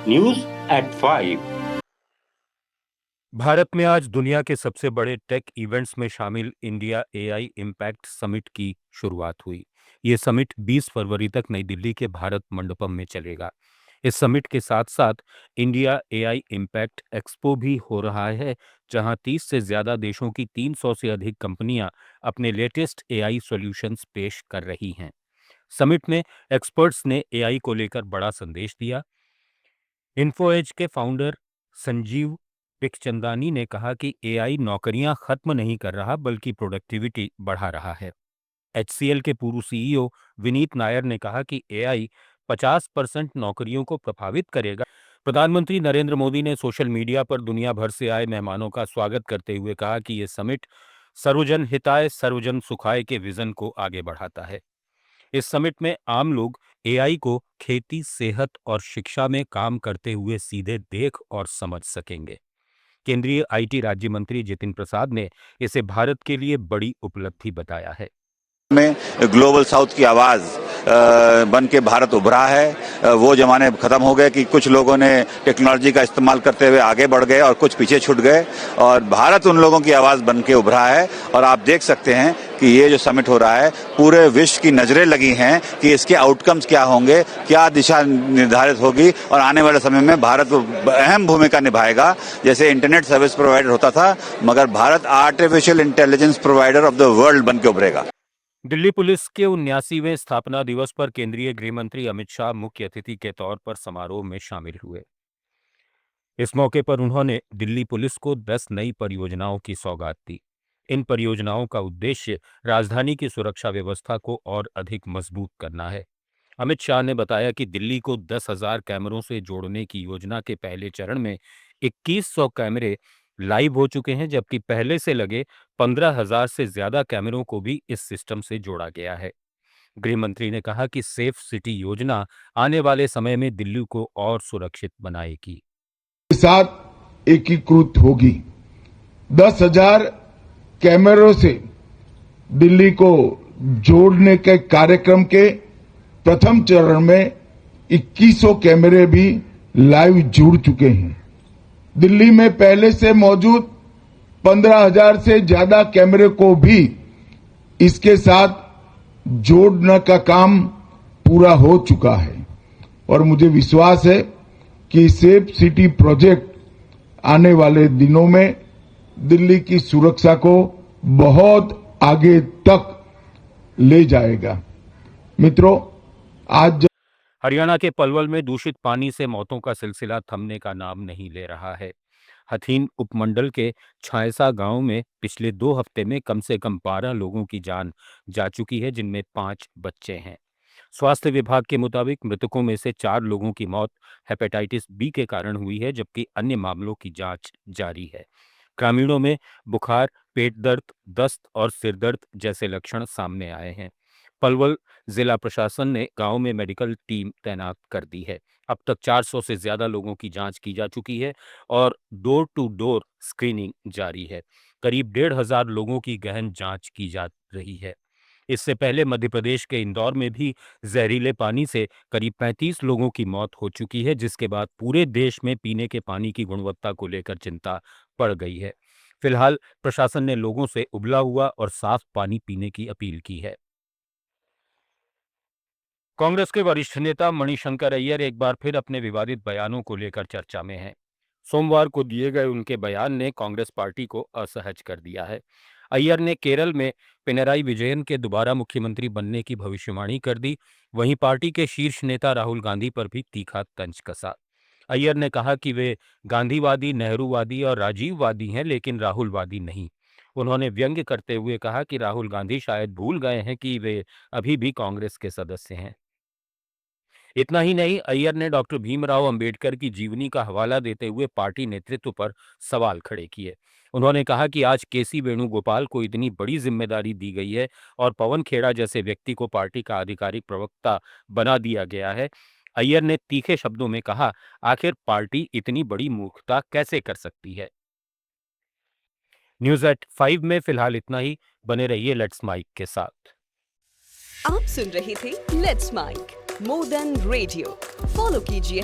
News at 5। Bharat में आज दुनिया के सबसे बड़े टेक इवेंट्स में शामिल इंडिया एआई इम्पैक्ट समिट की शुरुआत हुई। ये समिट 20 फरवरी तक नई दिल्ली के भारत मंडपम में चलेगा। इस समिट के साथ साथ इंडिया एआई इम्पैक्ट एक्सपो भी हो रहा है, जहां 30 से ज्यादा देशों की 300 से अधिक कंपनियां अपने लेटेस्ट एआई सॉल्यूशंस पेश कर रही हैं। समिट में एक्सपर्ट्स ने एआई को लेकर बड़ा संदेश दिया। इन्फोएज के फाउंडर संजीव पिखचंदानी ने कहा कि एआई नौकरियां खत्म नहीं कर रहा बल्कि प्रोडक्टिविटी बढ़ा रहा है। एचसीएल के पूर्व सीईओ विनीत नायर ने कहा कि एआई 50% नौकरियों को प्रभावित करेगा। प्रधानमंत्री नरेंद्र मोदी ने सोशल मीडिया पर दुनिया भर से आए मेहमानों का स्वागत करते हुए कहा कि यह समिट सर्वजन हिताय सर्वजन सुखाय के विजन को आगे बढ़ाता है। इस समिट में आम लोग एआई को खेती, सेहत और शिक्षा में काम करते हुए सीधे देख और समझ सकेंगे। केंद्रीय आईटी राज्य मंत्री जितिन प्रसाद ने इसे भारत के लिए बड़ी उपलब्धि बताया है। में ग्लोबल साउथ की आवाज बन के भारत उभरा है। वो जमाने खत्म हो गए कि कुछ लोगों ने टेक्नोलॉजी का इस्तेमाल करते हुए आगे बढ़ गए और कुछ पीछे छूट गए, और भारत उन लोगों की आवाज बन के उभरा है। और आप देख सकते हैं कि ये जो समिट हो रहा है, पूरे विश्व की नजरें लगी हैं कि इसके आउटकम्स क्या होंगे, क्या दिशा निर्धारित होगी, और आने वाले समय में भारत अहम भूमिका निभाएगा। जैसे इंटरनेट सर्विस प्रोवाइडर होता था, मगर Bharat artificial intelligence provider of the world बन के उभरेगा। दिल्ली पुलिस के 79वें स्थापना दिवस पर केंद्रीय गृह मंत्री अमित शाह मुख्य अतिथि के तौर पर समारोह में शामिल हुए। इस मौके पर उन्होंने दिल्ली पुलिस को 10 नई परियोजनाओं की सौगात दी। इन परियोजनाओं का उद्देश्य राजधानी की सुरक्षा व्यवस्था को और अधिक मजबूत करना है। अमित शाह ने बताया कि दिल्ली को 10,000 कैमरों से जोड़ने की योजना के पहले चरण में 2100 कैमरे लाइव हो चुके हैं, जबकि पहले से लगे 15,000 से ज्यादा कैमरों को भी इस सिस्टम से जोड़ा गया है। गृह मंत्री ने कहा कि सेफ सिटी योजना आने वाले समय में दिल्ली को और सुरक्षित बनाएगी। के साथ एकीकृत होगी। 10,000 कैमरों से दिल्ली को जोड़ने के कार्यक्रम के प्रथम चरण में 2100 कैमरे भी लाइव जुड़ चुके हैं। दिल्ली में पहले से मौजूद 15,000 से ज्यादा कैमरे को भी इसके साथ जोड़ने का काम पूरा हो चुका है, और मुझे विश्वास है कि सेफ सिटी प्रोजेक्ट आने वाले दिनों में दिल्ली की सुरक्षा को बहुत आगे तक ले जाएगा। मित्रों, आज हरियाणा के पलवल में दूषित पानी से मौतों का सिलसिला थमने का नाम नहीं ले रहा है। हथीन उपमंडल के छायसा गांव में पिछले 2 हफ्ते में कम से कम 12 लोगों की जान जा चुकी है, जिनमें 5 बच्चे हैं। स्वास्थ्य विभाग के मुताबिक मृतकों में से 4 लोगों की मौत हेपेटाइटिस बी के कारण हुई है, जबकि अन्य मामलों की जांच जारी है। ग्रामीणों में बुखार, पेट दर्द, दस्त और सिर दर्द जैसे लक्षण सामने आए हैं। पलवल जिला प्रशासन ने गांव में मेडिकल टीम तैनात कर दी है। अब तक 400 से ज्यादा लोगों की जांच की जा चुकी है और डोर टू डोर स्क्रीनिंग जारी है। करीब 1,500 लोगों की गहन जांच की जा रही है। इससे पहले मध्य प्रदेश के इंदौर में भी जहरीले पानी से करीब 35 लोगों की मौत हो चुकी है, जिसके बाद पूरे देश में पीने के पानी की गुणवत्ता को लेकर चिंता बढ़ गई है। फिलहाल प्रशासन ने लोगों से उबला हुआ और साफ पानी पीने की अपील की है। कांग्रेस के वरिष्ठ नेता मणिशंकर अय्यर एक बार फिर अपने विवादित बयानों को लेकर चर्चा में हैं। सोमवार को दिए गए उनके बयान ने कांग्रेस पार्टी को असहज कर दिया है। अय्यर ने केरल में पिनराई विजयन के दोबारा मुख्यमंत्री बनने की भविष्यवाणी कर दी। वहीं पार्टी के शीर्ष नेता राहुल गांधी पर भी तीखा तंज कसा। अय्यर ने कहा कि वे गांधीवादी, नेहरूवादी और राजीववादी हैं, लेकिन राहुलवादी नहीं। उन्होंने व्यंग्य करते हुए कहा कि राहुल गांधी शायद भूल गए हैं कि वे अभी भी कांग्रेस के सदस्य हैं। इतना ही नहीं, अय्यर ने डॉक्टर भीमराव अंबेडकर की जीवनी का हवाला देते हुए पार्टी नेतृत्व पर सवाल खड़े किए। उन्होंने कहा कि आज केसी वेणुगोपाल को इतनी बड़ी जिम्मेदारी दी गई है और पवन खेड़ा जैसे व्यक्ति को पार्टी का आधिकारिक प्रवक्ता बना दिया गया है। अय्यर ने तीखे शब्दों में कहा, आखिर पार्टी इतनी बड़ी मूर्खता कैसे कर सकती है। न्यूज एट 5 में फिलहाल इतना ही। बने रहिए लेट्स माइक के साथ। आप सुन रहे थे let's mike more than radio. Follow कीजिए